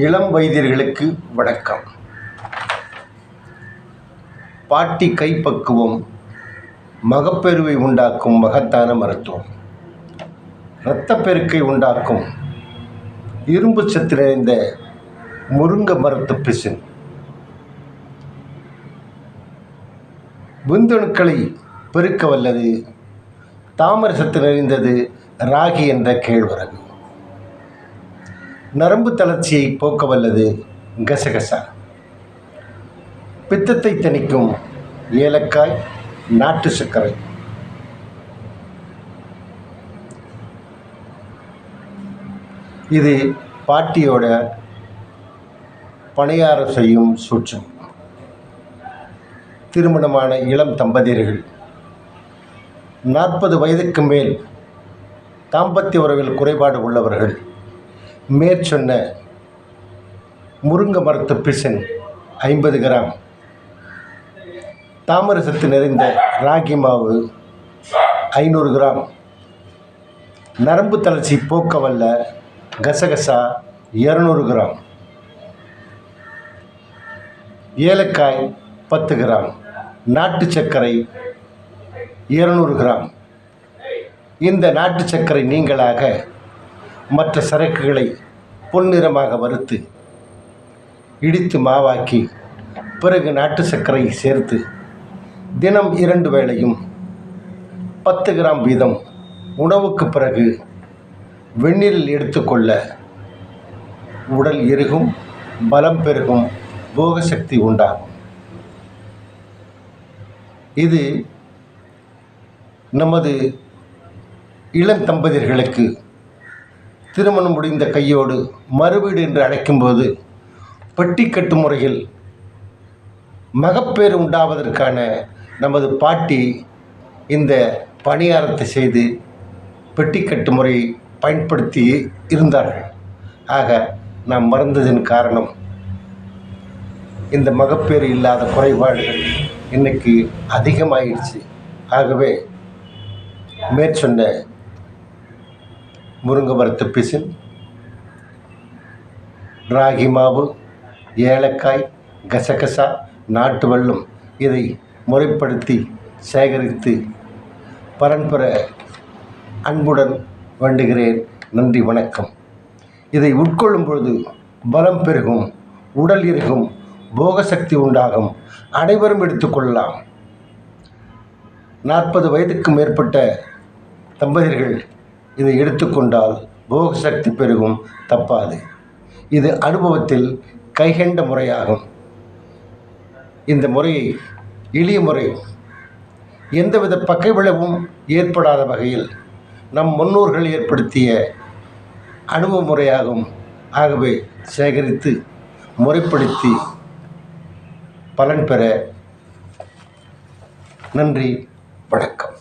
இளம் வைத்தியர்களுக்கு வணக்கம். பாட்டி கைப்பக்குவம் மகப்பேறுவை உண்டாக்கும் மகத்தான மருத்துவம். இரத்தப்பெருக்கை உண்டாக்கும் இரும்பு சத்து நிறைந்த முருங்கை மரத்து பிசின், விந்தணுக்களை பெருக்க வல்லது தாமரை சத்து நிறைந்தது ராகி என்ற கேழ்வரகு, நரம்பு தளர்ச்சியை போக்க வல்லது கசகசா, பித்தத்தை தணிக்கும் ஏலக்காய், நாட்டு சர்க்கரை. இது பாட்டியோட பணியாரம் செய்யும் சூட்சம். திருமணமான இளம் தம்பதியர்கள் 40 வயதுக்கு மேல் தாம்பத்திய உறவில் குறைபாடு உள்ளவர்கள் மேற்சொன்ன முருங்கை மரத்து பிசின் 50 கிராம், தாமரை சத்து நிறைந்த ராகி மாவு 500 கிராம், நரம்பு தளர்ச்சி போக்க வல்ல கசகசா 200 கிராம், ஏலக்காய் 10 கிராம், நாட்டு சர்க்கரை 200 கிராம். இந்த நாட்டு சர்க்கரை நீங்களாக மற்ற சரக்குகளை பொன்னிறமாக வறுத்து இடித்து மாவாக்கி பிறகு நாட்டு சர்க்கரை சேர்த்து தினம் 2 வேளையும் 10 கிராம் வீதம் உணவுக்கு பிறகு வெந்நீரில் எடுத்துக்கொள்ள உடல் எருகும், பலம் பெருகும், போகசக்தி உண்டாகும். இது நமது இளம் தம்பதியர்களுக்கு திருமணம் முடிந்த கையோடு மறுவீடு என்று அழைக்கும்போது பெட்டி கட்டு முறையில் மகப்பேறு உண்டாவதற்கான நமது பாட்டி இந்த பணியாரத்தை செய்து பெட்டி கட்டு முறையை பயன்படுத்தி இருந்தார்கள். ஆக நாம் மறந்ததின் காரணம் இந்த மகப்பேறு இல்லாத குறைபாடுகள் இன்னைக்கு அதிகமாயிடுச்சு. ஆகவே மேற்சொன்ன முருங்கை மரத்து பிசின், ராகி மாவு, ஏலக்காய், கசகசா, நாட்டு வெல்லம் இதை முறைப்படுத்தி சேகரித்து பலன் பெற அன்புடன் வேண்டுகிறேன். நன்றி, வணக்கம். இதை உட்கொள்ளும் பொழுது பலம் பெருகும், உடல் இருக்கும், போகசக்தி உண்டாகும். அனைவரும் எடுத்துக்கொள்ளலாம். 40 வயதுக்கு மேற்பட்ட தம்பதியர்கள் இதை எடுத்துக்கொண்டால் போகசக்தி பெருகும், தப்பாது. இது அனுபவத்தில் கைகண்ட முறையாகும். இந்த முறையை எளிய முறை, எந்தவித பக்க விளைவும் ஏற்படாத வகையில் நம் முன்னோர்கள் ஏற்படுத்திய அனுபவ முறையாகும். ஆகவே சேகரித்து முறைப்படுத்தி பலன் பெற நன்றி, வணக்கம்.